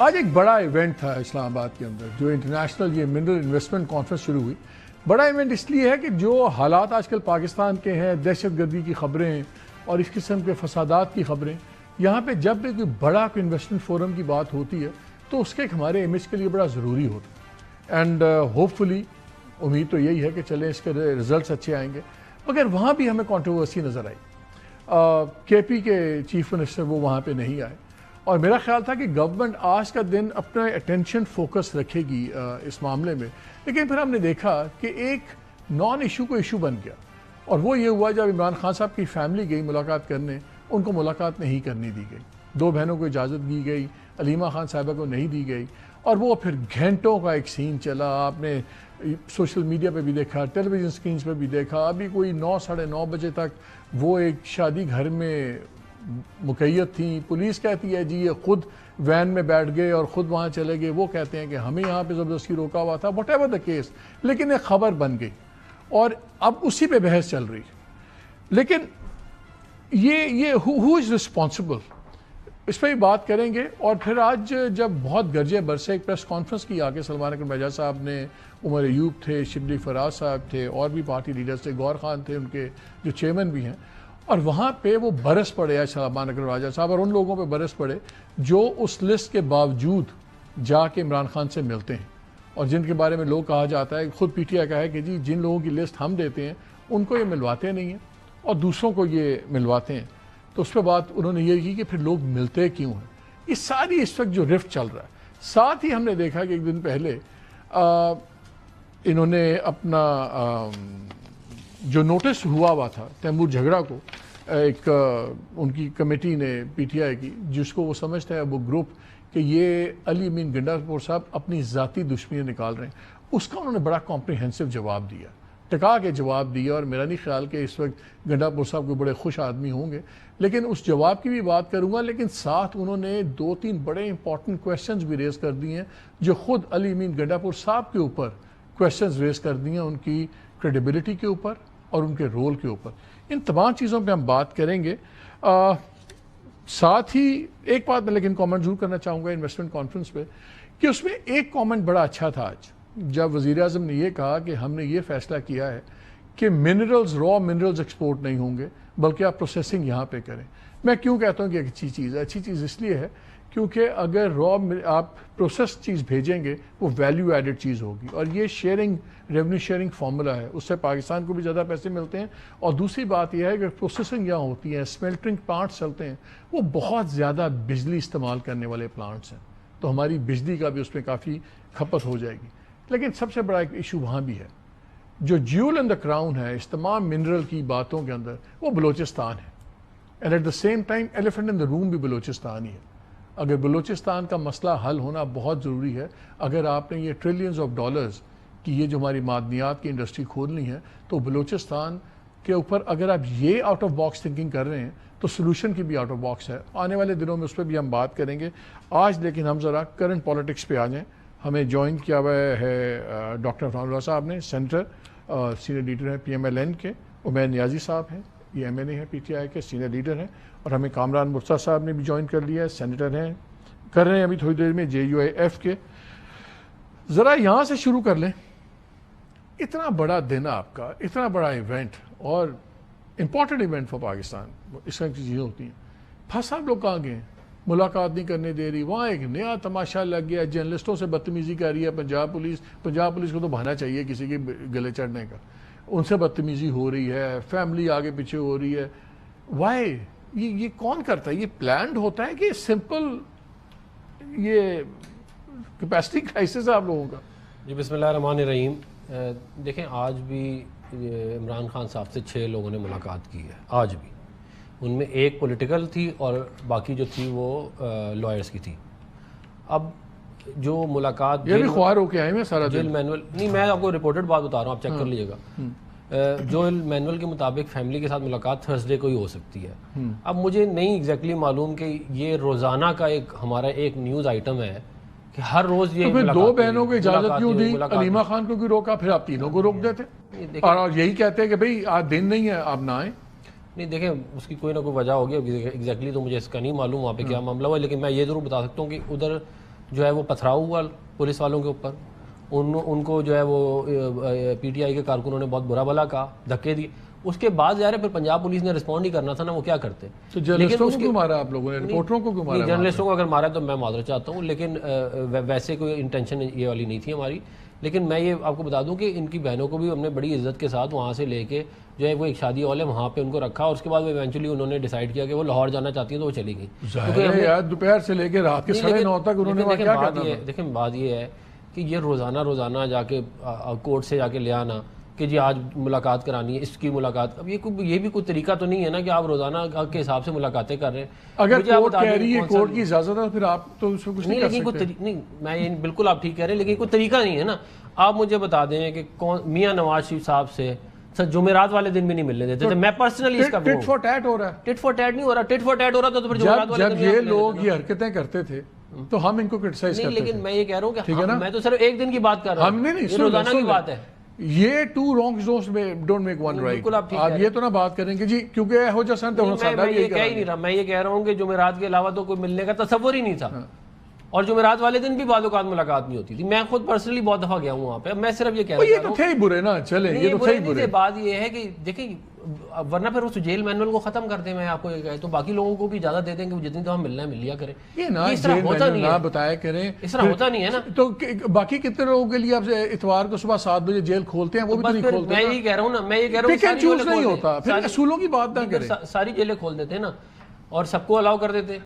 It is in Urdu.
آج ایک بڑا ایونٹ تھا اسلام آباد کے اندر جو انٹرنیشنل یہ منرل انویسٹمنٹ کانفرنس شروع ہوئی. بڑا ایونٹ اس لیے ہے کہ جو حالات آج کل پاکستان کے ہیں، دہشت گردی کی خبریں اور اس قسم کے فسادات کی خبریں، یہاں پہ جب بھی کوئی بڑا کوئی انویسٹمنٹ فورم کی بات ہوتی ہے تو اس کے ایک ہمارے امیج کے لیے بڑا ضروری ہوتا ہے. اینڈ ہوپ فلی امید تو یہی ہے کہ چلیں اس کے رزلٹس اچھے آئیں گے. مگر وہاں بھی ہمیں کنٹروورسی نظر آئی. کے پی کے چیف منسٹر وہ وہاں پہ نہیں آئے اور میرا خیال تھا کہ گورنمنٹ آج کا دن اپنا اٹینشن فوکس رکھے گی اس معاملے میں، لیکن پھر ہم نے دیکھا کہ ایک نان ایشو کو ایشو بن گیا اور وہ یہ ہوا جب عمران خان صاحب کی فیملی گئی ملاقات کرنے، ان کو ملاقات نہیں کرنے دی گئی. 2 بہنوں کو اجازت دی گئی، علیمہ خان صاحبہ کو نہیں دی گئی اور وہ پھر گھنٹوں کا ایک سین چلا. آپ نے سوشل میڈیا پہ بھی دیکھا، ٹیلی ویژن سکرینز پہ بھی دیکھا. ابھی کوئی 9 ساڑھے 9 بجے تک وہ ایک شادی گھر میں مقید تھیں. پولیس کہتی ہے جی یہ خود وین میں بیٹھ گئے اور خود وہاں چلے گئے، وہ کہتے ہیں کہ ہمیں یہاں پہ زبردستی روکا ہوا تھا. واٹ ایور دا کیس، لیکن ایک خبر بن گئی اور اب اسی پہ بحث چل رہی. لیکن یہ ہو از رسپانسبل، اس پہ بھی بات کریں گے. اور پھر آج جب بہت گرجے برسے ایک پریس کانفرنس کی آ کے سلمان اکرم بہجت صاحب نے، عمر ایوب تھے، شبلی فراز صاحب تھے اور بھی پارٹی لیڈرز تھے، گور خان تھے ان کے جو چیئرمین بھی ہیں، اور وہاں پہ وہ برس پڑے آج سلمان اکرم بہجت صاحب اور ان لوگوں پہ برس پڑے جو اس لسٹ کے باوجود جا کے عمران خان سے ملتے ہیں اور جن کے بارے میں لوگ کہا جاتا ہے، خود پی ٹی آئی کا ہے کہ جی جن لوگوں کی لسٹ ہم دیتے ہیں ان کو یہ ملواتے نہیں ہیں اور دوسروں کو یہ ملواتے ہیں. تو اس پہ بات انہوں نے یہ کی کہ پھر لوگ ملتے کیوں ہیں. یہ ساری اس وقت جو رفٹ چل رہا ہے. ساتھ ہی ہم نے دیکھا کہ ایک دن پہلے انہوں نے اپنا جو نوٹس ہوا تھا تیمور جھگڑا کو، ایک ان کی کمیٹی نے پی ٹی آئی کی، جس کو وہ سمجھتا ہے وہ گروپ کہ یہ علی امین گنڈاپور صاحب اپنی ذاتی دشمنیاں نکال رہے ہیں، اس کا انہوں نے بڑا کمپریہنسو جواب دیا، ٹکا کے جواب دیا. اور میرا نہیں خیال کہ اس وقت گنڈاپور صاحب کوئی بڑے خوش آدمی ہوں گے، لیکن اس جواب کی بھی بات کروں گا. لیکن ساتھ انہوں نے 2-3 بڑے امپورٹنٹ کویسچنز بھی ریز کر دی ہیں جو خود علی امین گنڈاپور صاحب کے اوپر کویسچنز ریز کر دی ہیں، ان کی کریڈیبلٹی کے اوپر اور ان کے رول کے اوپر. ان تمام چیزوں پہ ہم بات کریں گے. ساتھ ہی ایک بات میں لیکن کامنٹ ضرور کرنا چاہوں گا انویسٹمنٹ کانفرنس پہ، کہ اس میں ایک کامنٹ بڑا اچھا تھا آج جب وزیر اعظم نے یہ کہا کہ ہم نے یہ فیصلہ کیا ہے کہ را منرلز ایکسپورٹ نہیں ہوں گے بلکہ آپ پروسیسنگ یہاں پہ کریں. میں کیوں کہتا ہوں کہ اچھی چیز ہے؟ اچھی چیز اس لیے ہے کیونکہ اگر آپ پروسیس چیز بھیجیں گے وہ ویلیو ایڈڈ چیز ہوگی اور یہ ریونیو شیئرنگ فارمولا ہے، اس سے پاکستان کو بھی زیادہ پیسے ملتے ہیں. اور دوسری بات یہ ہے کہ پروسیسنگ یہاں ہوتی ہے، سمیلٹنگ پلانٹس چلتے ہیں، وہ بہت زیادہ بجلی استعمال کرنے والے پلانٹس ہیں، تو ہماری بجلی کا بھی اس میں کافی کھپت ہو جائے گی. لیکن سب سے بڑا ایک ایشو وہاں بھی ہے جو جیول ان دا کراؤن ہے اس تمام منرل کی باتوں کے اندر، وہ بلوچستان ہے. And at the same time elephant in the room بھی بلوچستان ہی ہے. اگر بلوچستان کا مسئلہ حل ہونا بہت ضروری ہے، اگر آپ نے یہ ٹریلینز آف ڈالرز کی یہ جو ہماری معدنیات کی انڈسٹری کھولنی ہے، تو بلوچستان کے اوپر اگر آپ یہ آؤٹ آف باکس تھنکنگ کر رہے ہیں تو سلوشن کی بھی آؤٹ آف باکس ہے. آنے والے دنوں میں اس پہ بھی ہم بات کریں گے. آج لیکن ہم ذرا کرنٹ پالیٹکس پہ آ جائیں. ہمیں جوائن کیا ہوا ہے ڈاکٹر فرحان اللہ صاحب نے، سینیٹر، سینئر لیڈر ہیں پی ایم ایل این کے. عمیر نیازی صاحب ہیں، یہ ایم این اے ہیں پی ٹی آئی کے، سینئر لیڈر ہیں. اور ہمیں کامران مرتضیٰ صاحب نے بھی جوائن کر لیا ہے، سینیٹر ہیں، کر رہے ہیں ابھی تھوڑی دیر میں جے یو اے ایف کے. ذرا یہاں سے شروع کر لیں. اتنا بڑا دن آپ کا، اتنا بڑا ایونٹ اور امپورٹنٹ ایونٹ فار پاکستان، اس طرح کی چیزیں ہوتی ہیں. پھنس آپ لوگ کہاں گئے؟ ملاقات نہیں کرنے دے رہی. وہاں ایک نیا تماشا لگ گیا، جرنلسٹوں سے بدتمیزی کر رہی ہے پنجاب پولیس کو تو بہانا چاہیے کسی کے گلے چڑھنے کا. ان سے بدتمیزی ہو رہی ہے، فیملی آگے پیچھے ہو رہی ہے. وائی؟ یہ کون کرتا ہے؟ یہ پلانڈ ہوتا ہے کہ سمپل یہ کیپیسٹی کرائسس ہے آپ لوگوں کا؟ جی بسم اللہ الرحمن الرحیم. دیکھیں آج بھی عمران خان صاحب سے 6 لوگوں نے ملاقات کی ہے. آج بھی ان میں ایک پولیٹیکل تھی اور باقی جو تھی وہ لائرز کی تھی. اب جو ملاقات یہ بھی خوار ہو کے آئے ہیں سارا جیل مینول نہیں، میں آپ کو رپورٹڈ بات بتا رہا ہوں، آپ چیک کر لیجیے گا. جو مینول کے مطابق فیملی کے ساتھ ملاقات تھرسڈے کو ہی ہو سکتی ہے. اب مجھے نہیں ایگزیکٹلی معلوم کہ یہ روزانہ کا ہمارا ایک نیوز آئٹم ہے کہ ہر روز یہ 2 بہنوں کو اجازت کیوں دی؟ علیمہ خان کو کیوں روکا؟ پھر آپ تینوں کو روک دیتے اور یہی کہتے ہیں کہ بھئی آج دن نہیں ہے آپ نہ آئیں. نہیں دیکھیں اس کی کوئی نہ کوئی وجہ ہوگی، ایگزیکٹلی تو مجھے اس کا نہیں معلوم وہاں پہ کیا معاملہ ہوا. لیکن میں یہ ضرور بتا سکتا ہوں کہ ادھر جو ہے وہ پتھراؤ ہوا پولیس والوں کے اوپر، ان کو جو ہے وہ پی ٹی آئی کے کارکنوں نے بہت برا بھلا کہا، دھکے دیے. اس کے بعد ظاہر ہے پھر پنجاب پولیس نے رسپونڈ نہیں کرنا تھا نا، وہ کیا کرتے. تو جرنلسٹوں کو کیوں مارا آپ لوگوں نے، رپورٹروں کو کیوں مارا؟ جرنلسٹوں کو اگر مارا تو میں معذرت چاہتا ہوں، لیکن ویسے کوئی انٹینشن یہ والی نہیں تھی ہماری. لیکن میں یہ آپ کو بتا دوں کہ ان کی بہنوں کو بھی ہم نے بڑی عزت کے ساتھ وہاں سے لے کے جو ہے وہ ایک شادی ہال ہے وہاں پہ ان کو رکھا، اور اس کے بعد وہ ایونچولی انہوں نے ڈیسائیڈ کیا کہ وہ لاہور جانا چاہتی ہیں تو وہ چلی گئی. یار دوپہر سے لے کے رات کے 9:30 تک انہوں نے وہاں کیا کرنا تھا. دیکھیں بات یہ ہے کہ یہ روزانہ جا کے کورٹ سے جا کے لے آنا کہ جی آج ملاقات کرانی ہے، اس کی ملاقات، اب یہ بھی کوئی طریقہ تو نہیں ہے نا کہ آپ روزانہ کے حساب سے ملاقاتیں کر رہے ہیں. اگر کورٹ کہہ رہی ہے، کورٹ کی اجازت ہے، پھر آپ تو اس کو کچھ نہیں کر سکتے. نہیں میں یہ بالکل آپ ٹھیک کہہ رہے ہیں، لیکن کوئی طریقہ نہیں ہے نا. آپ مجھے بتا دیں کہ میاں نواز شریف صاحب سے جمعرات والے دن بھی نہیں ملنے دیتے تھے. میں پرسنلی اس کا ٹٹ فار ٹیٹ ہو رہا ہے. ٹٹ فار ٹیٹ نہیں ہو رہا، ٹٹ فار ٹیٹ ہو رہا تھا تو پھر جمعرات والے دن جب یہ لوگ یہ حرکتیں کرتے تھے تو ہم ان کو کرٹیسائز کرتے تھے. لیکن میں یہ کہہ رہا ہوں کہ میں تو صرف ایک دن کی بات کر رہا ہوں، ہم نہیں روزانہ کی بات ہے. یہ two wrongs don't make one right. آپ یہ تو نہ بات کریں کہ جی کیونکہ ہو جیسا میں یہ کہہ ہی نہیں رہا، میں یہ کہہ رہا ہوں کہ جمعرات کے علاوہ تو کوئی ملنے کا تصور ہی نہیں تھا، اور جمعرات والے دن بھی بعض اوقات ملاقات نہیں ہوتی تھی. میں خود پرسنلی بہت دفعہ گیا ہوں وہاں پہ. میں صرف یہ کہہ رہا ہوں یہ تو تھے ہی برے نا، چلیں یہ تو تھے ہی برے. بات یہ ہے کہ دیکھیں ورنہ پھر اس جیل مینول کو ختم کر دیں. میں آپ کو یہ کہتا ہوں باقی لوگوں کو بھی اجازت دے دیں کہ جتنی تو ہم ملنا ہے مل لیا کریں. یہ نا جیل مینول نہ بتایا کریں، اس طرح ہوتا نہیں ہے نا. تو باقی کتنے لوگوں کے لیے آپ اتوار کو صبح 7 بجے جیل کھولتے ہیں، وہ بھی تو نہیں کھولتے. میں یہی کہہ رہا ہوں نا، میں یہ کہہ رہا ہوں چوز نہیں ہوتا، پھر اصولوں کی بات نہ کریں. ساری جیلیں کھول دیتے ہیں نا اور سب کو الاؤ کر دیتے.